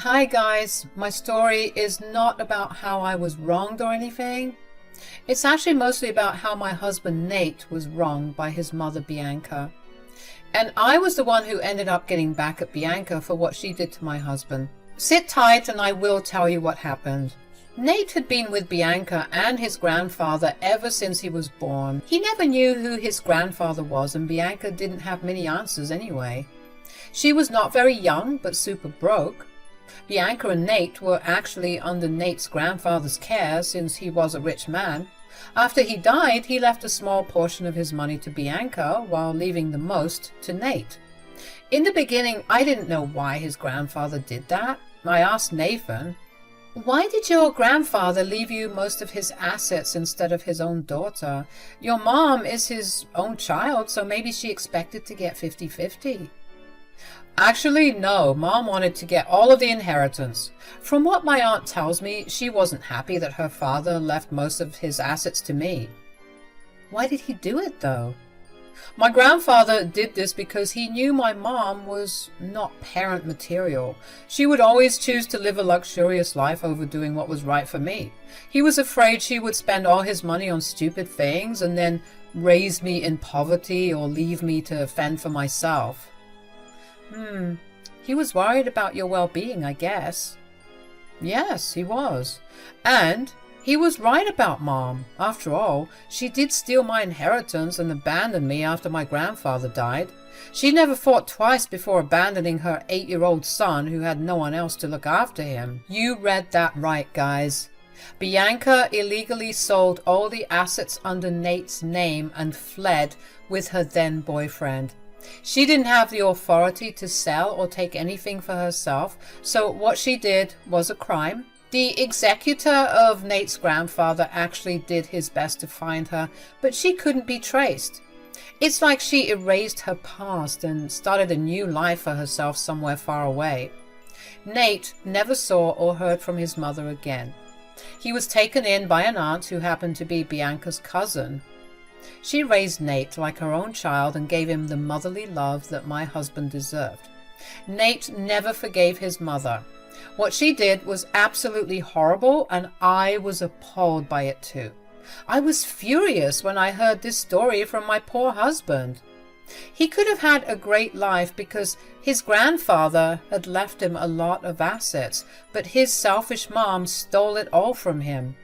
Hi guys, my story is not about how I was wronged or anything. It's actually mostly about how my husband Nate was wronged by his mother Bianca. And I was the one who ended up getting back at Bianca for what she did to my husband. Sit tight and I will tell you what happened. Nate had been with Bianca and his grandfather ever since he was born. He never knew who his grandfather was, and Bianca didn't have many answers anyway. She was not very young, but super broke. Bianca and Nate were actually under Nate's grandfather's care since he was a rich man. After he died, he left a small portion of his money to Bianca while leaving the most to Nate. In the beginning, I didn't know why his grandfather did that. I asked Nathan, "Why did your grandfather leave you most of his assets instead of his own daughter? Your mom is his own child, so maybe she expected to get 50-50. Actually, no. Mom wanted to get all of the inheritance. From what my aunt tells me, she wasn't happy that her father left most of his assets to me." "Why did he do it, though?" "My grandfather did this because he knew my mom was not parent material. She would always choose to live a luxurious life over doing what was right for me. He was afraid she would spend all his money on stupid things and then raise me in poverty or leave me to fend for myself." He was worried about your well-being, I guess." "Yes, he was. And he was right about Mom. After all, she did steal my inheritance and abandon me after my grandfather died. She never thought twice before abandoning her 8-year-old son who had no one else to look after him." You read that right, guys. Bianca illegally sold all the assets under Nate's name and fled with her then boyfriend. She didn't have the authority to sell or take anything for herself, so what she did was a crime. The executor of Nate's grandfather actually did his best to find her, but she couldn't be traced. It's like she erased her past and started a new life for herself somewhere far away. Nate never saw or heard from his mother again. He was taken in by an aunt who happened to be Bianca's cousin. She raised Nate like her own child and gave him the motherly love that my husband deserved. Nate never forgave his mother. What she did was absolutely horrible, and I was appalled by it too. I was furious when I heard this story from my poor husband. He could have had a great life because his grandfather had left him a lot of assets, but his selfish mom stole it all from him.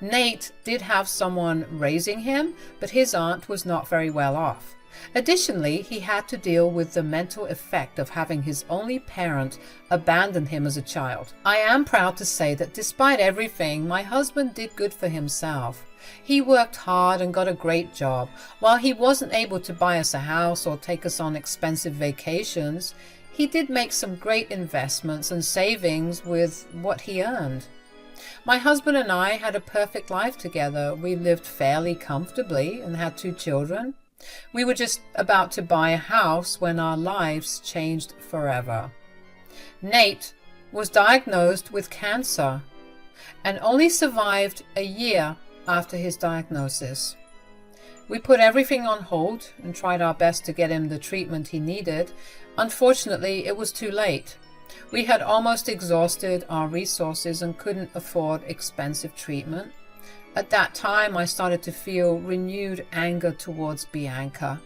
Nate did have someone raising him, but his aunt was not very well off. Additionally, he had to deal with the mental effect of having his only parent abandon him as a child. I am proud to say that despite everything, my husband did good for himself. He worked hard and got a great job. While he wasn't able to buy us a house or take us on expensive vacations, he did make some great investments and savings with what he earned. My husband and I had a perfect life together. We lived fairly comfortably and had 2 children. We were just about to buy a house when our lives changed forever. Nate was diagnosed with cancer and only survived a year after his diagnosis. We put everything on hold and tried our best to get him the treatment he needed. Unfortunately, it was too late. We had almost exhausted our resources and couldn't afford expensive treatment. At that time, I started to feel renewed anger towards Bianca.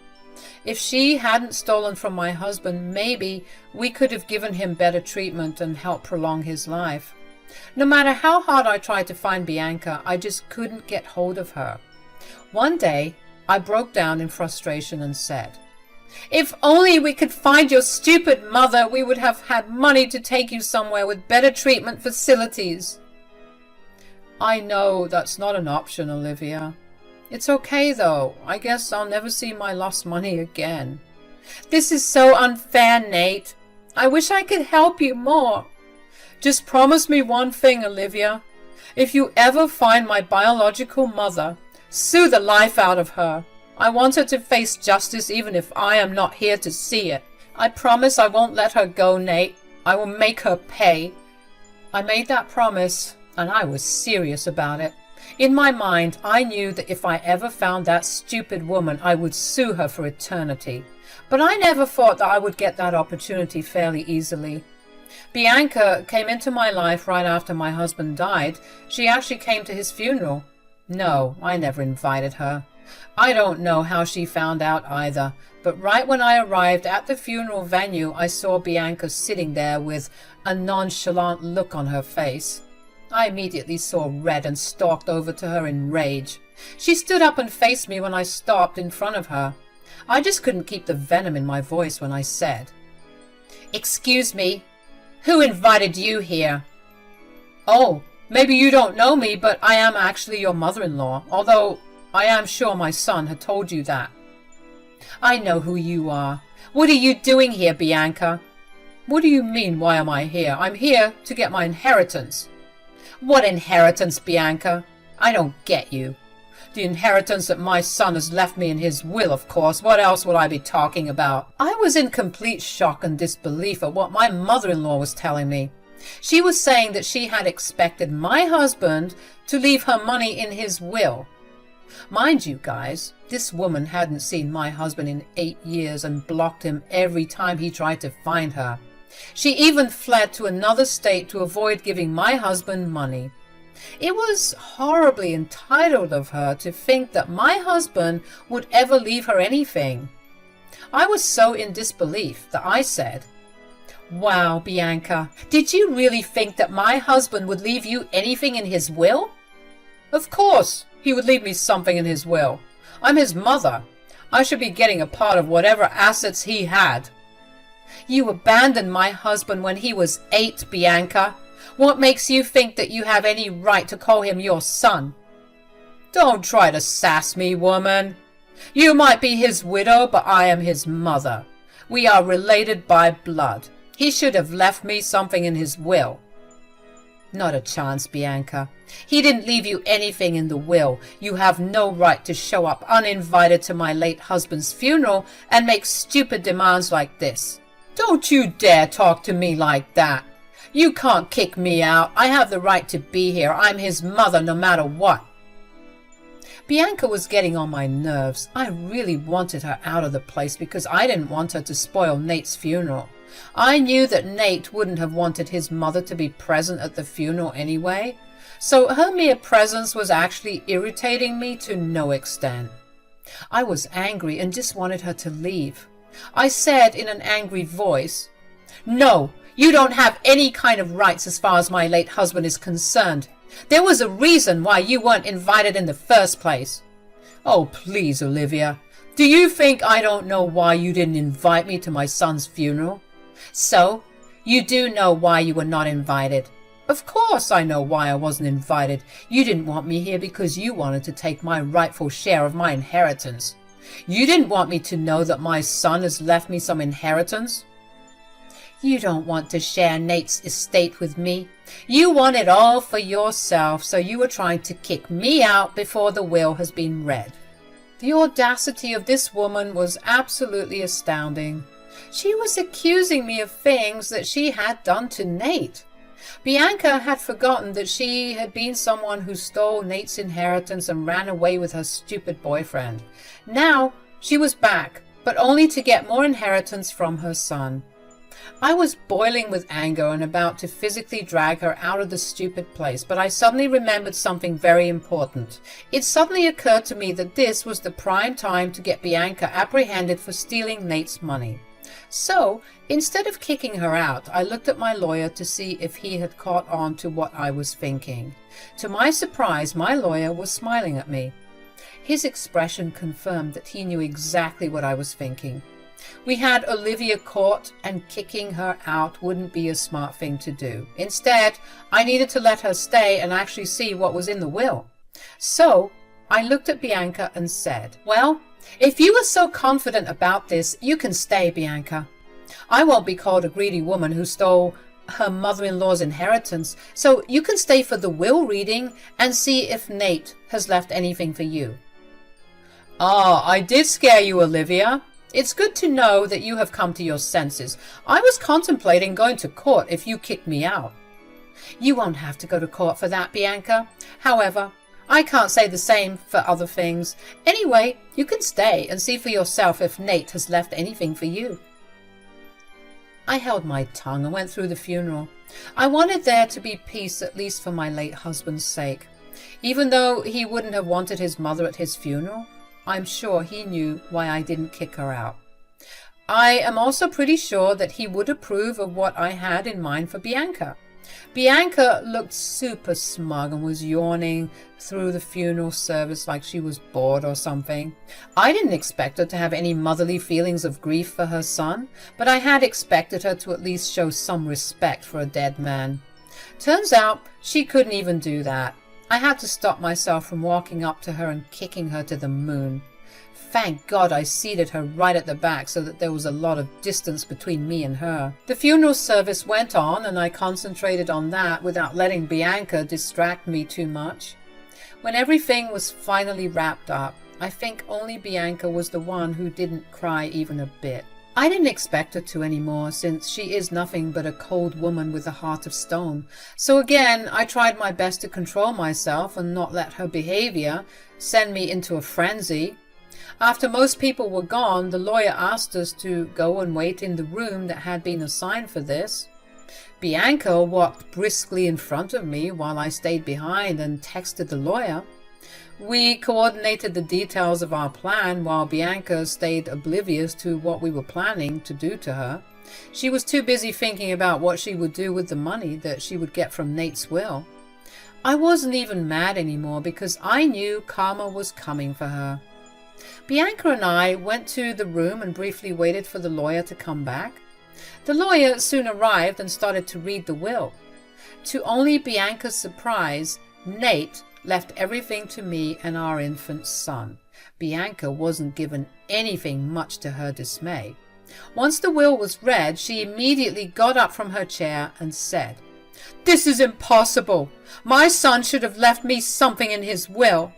If she hadn't stolen from my husband, maybe we could have given him better treatment and helped prolong his life. No matter how hard I tried to find Bianca, I just couldn't get hold of her. One day, I broke down in frustration and said, "If only we could find your stupid mother, we would have had money to take you somewhere with better treatment facilities." "I know that's not an option, Olivia. It's okay though. I guess I'll never see my lost money again." "This is so unfair, Nate. I wish I could help you more." "Just promise me one thing, Olivia. If you ever find my biological mother, sue the life out of her. I want her to face justice even if I am not here to see it. I promise I won't let her go, Nate. I will make her pay." I made that promise, and I was serious about it. In my mind, I knew that if I ever found that stupid woman, I would sue her for eternity. But I never thought that I would get that opportunity fairly easily. Bianca came into my life right after my husband died. She actually came to his funeral. No, I never invited her. I don't know how she found out either, but right when I arrived at the funeral venue, I saw Bianca sitting there with a nonchalant look on her face. I immediately saw red and stalked over to her in rage. She stood up and faced me when I stopped in front of her. I just couldn't keep the venom in my voice when I said, "Excuse me, who invited you here?" "Oh, maybe you don't know me, but I am actually your mother-in-law, although I am sure my son had told you that." "I know who you are. What are you doing here, Bianca?" "What do you mean, why am I here? I'm here to get my inheritance." "What inheritance, Bianca? I don't get you." "The inheritance that my son has left me in his will, of course. What else would I be talking about?" I was in complete shock and disbelief at what my mother-in-law was telling me. She was saying that she had expected my husband to leave her money in his will. Mind you, guys, this woman hadn't seen my husband in 8 years and blocked him every time he tried to find her. She even fled to another state to avoid giving my husband money. It was horribly entitled of her to think that my husband would ever leave her anything. I was so in disbelief that I said, "Wow, Bianca, did you really think that my husband would leave you anything in his will?" "Of course, he would leave me something in his will. I'm his mother. I should be getting a part of whatever assets he had." "You abandoned my husband when he was 8, Bianca. What makes you think that you have any right to call him your son?" "Don't try to sass me, woman. You might be his widow, but I am his mother. We are related by blood. He should have left me something in his will." "Not a chance, Bianca. He didn't leave you anything in the will. You have no right to show up uninvited to my late husband's funeral and make stupid demands like this." "Don't you dare talk to me like that. You can't kick me out. I have the right to be here. I'm his mother no matter what." Bianca was getting on my nerves. I really wanted her out of the place because I didn't want her to spoil Nate's funeral. I knew that Nate wouldn't have wanted his mother to be present at the funeral anyway, so her mere presence was actually irritating me to no extent. I was angry and just wanted her to leave. I said in an angry voice, "No, you don't have any kind of rights as far as my late husband is concerned. There was a reason why you weren't invited in the first place." "Oh, please, Olivia. Do you think I don't know why you didn't invite me to my son's funeral?" "So, you do know why you were not invited?" "Of course I know why I wasn't invited. You didn't want me here because you wanted to take my rightful share of my inheritance. You didn't want me to know that my son has left me some inheritance." "You don't want to share Nate's estate with me. You want it all for yourself, so you were trying to kick me out before the will has been read." The audacity of this woman was absolutely astounding. She was accusing me of things that she had done to Nate. Bianca had forgotten that she had been someone who stole Nate's inheritance and ran away with her stupid boyfriend. Now she was back, but only to get more inheritance from her son. I was boiling with anger and about to physically drag her out of the stupid place, but I suddenly remembered something very important. It suddenly occurred to me that this was the prime time to get Bianca apprehended for stealing Nate's money. So, instead of kicking her out, I looked at my lawyer to see if he had caught on to what I was thinking. To my surprise, my lawyer was smiling at me. His expression confirmed that he knew exactly what I was thinking. We had Olivia caught, and kicking her out wouldn't be a smart thing to do. Instead, I needed to let her stay and actually see what was in the will. So, I looked at Bianca and said, "Well, if you were so confident about this, you can stay, Bianca. I won't be called a greedy woman who stole her mother-in-law's inheritance, so you can stay for the will reading and see if Nate has left anything for you." "Ah, I did scare you, Olivia. It's good to know that you have come to your senses. I was contemplating going to court if you kicked me out." "You won't have to go to court for that, Bianca. However, I can't say the same for other things. Anyway, you can stay and see for yourself if Nate has left anything for you." I held my tongue and went through the funeral. I wanted there to be peace, at least for my late husband's sake. Even though he wouldn't have wanted his mother at his funeral, I'm sure he knew why I didn't kick her out. I am also pretty sure that he would approve of what I had in mind for Bianca. Bianca looked super smug and was yawning through the funeral service like she was bored or something. I didn't expect her to have any motherly feelings of grief for her son, but I had expected her to at least show some respect for a dead man. Turns out she couldn't even do that. I had to stop myself from walking up to her and kicking her to the moon. Thank God I seated her right at the back so that there was a lot of distance between me and her. The funeral service went on and I concentrated on that without letting Bianca distract me too much. When everything was finally wrapped up, I think only Bianca was the one who didn't cry even a bit. I didn't expect her to anymore, since she is nothing but a cold woman with a heart of stone. So again, I tried my best to control myself and not let her behavior send me into a frenzy. After most people were gone, the lawyer asked us to go and wait in the room that had been assigned for this. Bianca walked briskly in front of me while I stayed behind and texted the lawyer. We coordinated the details of our plan while Bianca stayed oblivious to what we were planning to do to her. She was too busy thinking about what she would do with the money that she would get from Nate's will. I wasn't even mad anymore because I knew karma was coming for her. Bianca and I went to the room and briefly waited for the lawyer to come back. The lawyer soon arrived and started to read the will. To only Bianca's surprise, Nate left everything to me and our infant son. Bianca wasn't given anything, much to her dismay. Once the will was read, she immediately got up from her chair and said, "This is impossible. My son should have left me something in his will."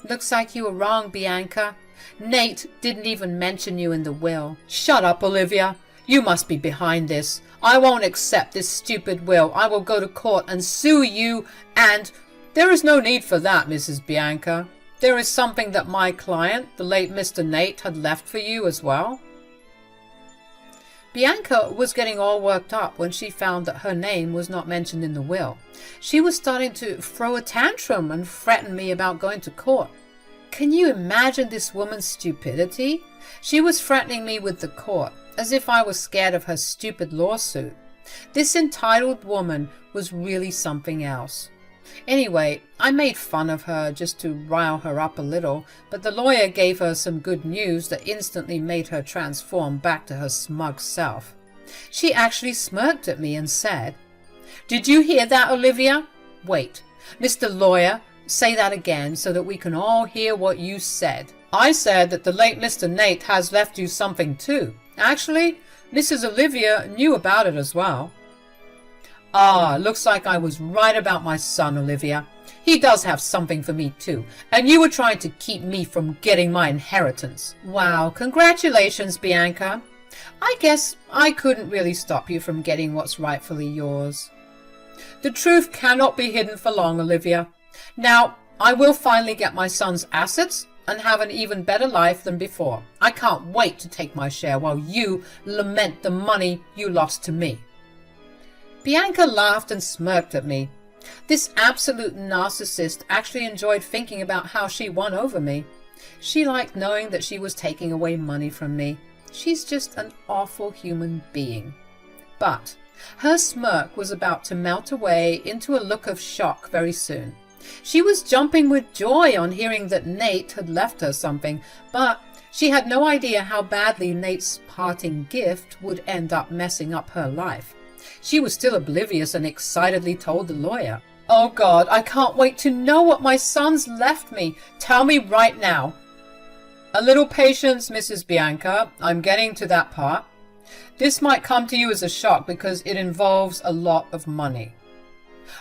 "Looks like you were wrong, Bianca. Nate didn't even mention you in the will." "Shut up, Olivia. You must be behind this. I won't accept this stupid will. I will go to court and sue you and—" "There is no need for that, Mrs. Bianca. There is something that my client, the late Mr. Nate, had left for you as well." Bianca was getting all worked up when she found that her name was not mentioned in the will. She was starting to throw a tantrum and threaten me about going to court. Can you imagine this woman's stupidity? She was threatening me with the court, as if I was scared of her stupid lawsuit. This entitled woman was really something else. Anyway, I made fun of her just to rile her up a little, but the lawyer gave her some good news that instantly made her transform back to her smug self. She actually smirked at me and said, "Did you hear that, Olivia? Wait, Mr. Lawyer, say that again so that we can all hear what you said." "I said that the late Mr. Nate has left you something too. Actually, Mrs. Olivia knew about it as well." "Ah, looks like I was right about my son, Olivia. He does have something for me too, and you were trying to keep me from getting my inheritance." "Wow, congratulations, Bianca. I guess I couldn't really stop you from getting what's rightfully yours." "The truth cannot be hidden for long, Olivia. Now, I will finally get my son's assets and have an even better life than before. I can't wait to take my share while you lament the money you lost to me." Bianca laughed and smirked at me. This absolute narcissist actually enjoyed thinking about how she won over me. She liked knowing that she was taking away money from me. She's just an awful human being. But her smirk was about to melt away into a look of shock very soon. She was jumping with joy on hearing that Nate had left her something, but she had no idea how badly Nate's parting gift would end up messing up her life. She was still oblivious and excitedly told the lawyer, "Oh God, I can't wait to know what my son's left me. Tell me right now." "A little patience, Mrs. Bianca. I'm getting to that part. This might come to you as a shock because it involves a lot of money."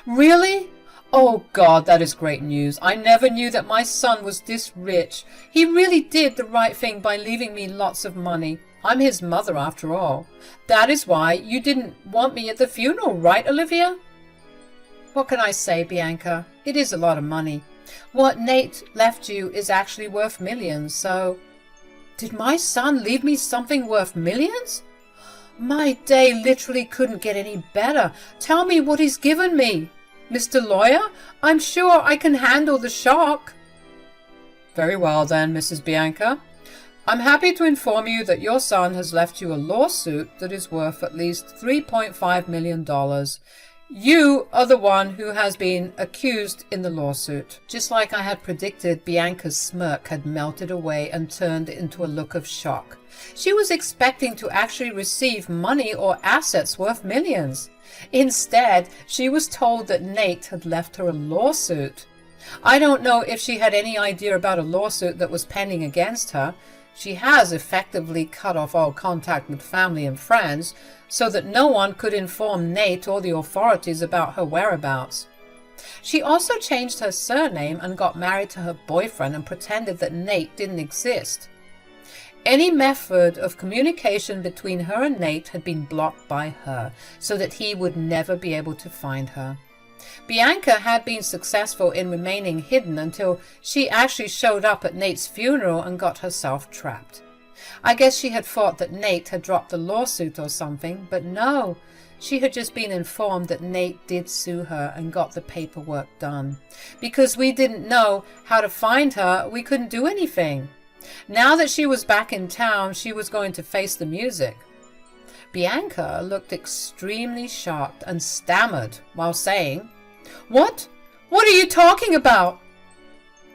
"Really? Oh God, that is great news. I never knew that my son was this rich. He really did the right thing by leaving me lots of money. I'm his mother after all. That is why you didn't want me at the funeral, right, Olivia?" "What can I say, Bianca? It is a lot of money. What Nate left you is actually worth millions, so—" "Did my son leave me something worth millions? My day literally couldn't get any better. Tell me what he's given me. Mr. Lawyer, I'm sure I can handle the shock. Very well then, Mrs. Bianca. I'm happy to inform you that your son has left you a lawsuit that is worth at least $3.5 million. You are the one who has been accused in the lawsuit. Just like I had predicted, Bianca's smirk had melted away and turned into a look of shock. She was expecting to actually receive money or assets worth millions. Instead, she was told that Nate had left her a lawsuit. I don't know if she had any idea about a lawsuit that was pending against her. She has effectively cut off all contact with family and friends so that no one could inform Nate or the authorities about her whereabouts. She also changed her surname and got married to her boyfriend and pretended that Nate didn't exist. Any method of communication between her and Nate had been blocked by her so that he would never be able to find her. Bianca had been successful in remaining hidden until she actually showed up at Nate's funeral and got herself trapped. I guess she had thought that Nate had dropped the lawsuit or something, but no, she had just been informed that Nate did sue her and got the paperwork done. Because we didn't know how to find her, we couldn't do anything. Now that she was back in town, she was going to face the music. Bianca looked extremely shocked and stammered while saying, "What? What are you talking about?"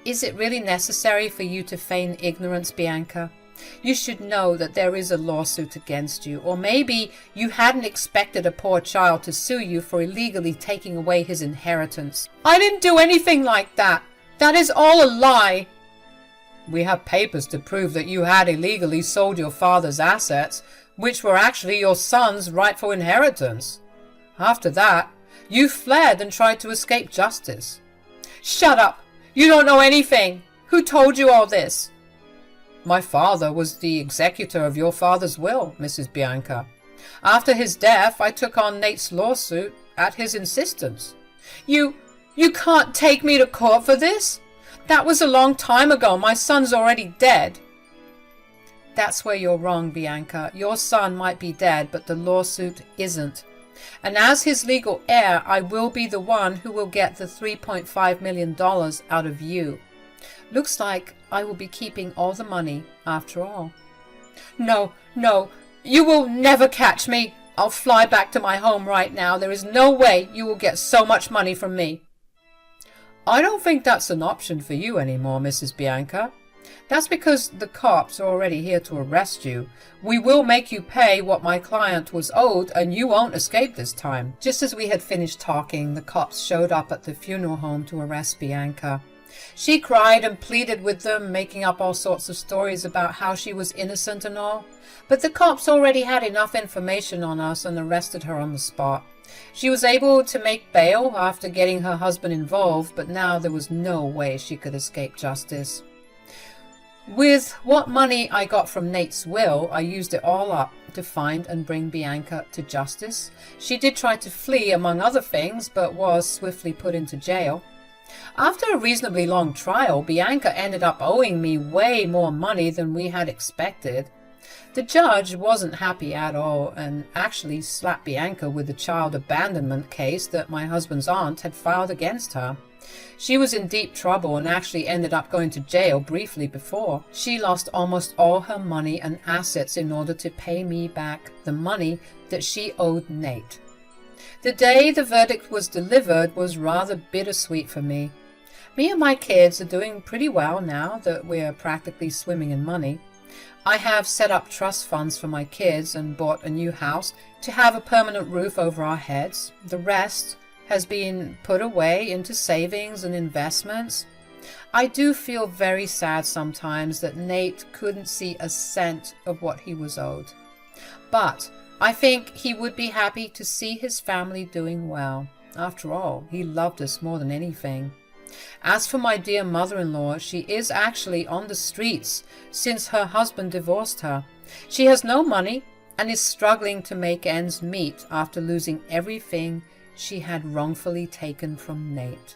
Is it really necessary for you to feign ignorance, Bianca? You should know that there is a lawsuit against you, or maybe you hadn't expected a poor child to sue you for illegally taking away his inheritance. I didn't do anything like that. That is all a lie. We have papers to prove that you had illegally sold your father's assets, which were actually your son's rightful inheritance. After that, you fled and tried to escape justice. Shut up! You don't know anything! Who told you all this? My father was the executor of your father's will, Mrs. Bianca. After his death, I took on Nate's lawsuit at his insistence. You can't take me to court for this? That was a long time ago. My son's already dead. That's where you're wrong, Bianca. Your son might be dead, but the lawsuit isn't. And as his legal heir, I will be the one who will get the $3.5 million out of you. Looks like I will be keeping all the money after all. No, you will never catch me. I'll fly back to my home right now. There is no way you will get so much money from me. I don't think that's an option for you anymore, Mrs. Bianca. That's because the cops are already here to arrest you. We will make you pay what my client was owed, and you won't escape this time. Just as we had finished talking, the cops showed up at the funeral home to arrest Bianca. She cried and pleaded with them, making up all sorts of stories about how she was innocent and all. But the cops already had enough information on us and arrested her on the spot. She was able to make bail after getting her husband involved, but now there was no way she could escape justice. With what money I got from Nate's will, I used it all up to find and bring Bianca to justice. She did try to flee, among other things, but was swiftly put into jail. After a reasonably long trial, Bianca ended up owing me way more money than we had expected. The judge wasn't happy at all and actually slapped Bianca with the child abandonment case that my husband's aunt had filed against her. She was in deep trouble and actually ended up going to jail briefly before. She lost almost all her money and assets in order to pay me back the money that she owed Nate. The day the verdict was delivered was rather bittersweet for me. Me and my kids are doing pretty well now that we're practically swimming in money. I have set up trust funds for my kids and bought a new house to have a permanent roof over our heads. The rest has been put away into savings and investments. I do feel very sad sometimes that Nate couldn't see a cent of what he was owed. But I think he would be happy to see his family doing well. After all, he loved us more than anything. As for my dear mother-in-law, she is actually on the streets since her husband divorced her. She has no money and is struggling to make ends meet after losing everything she had wrongfully taken from Nate.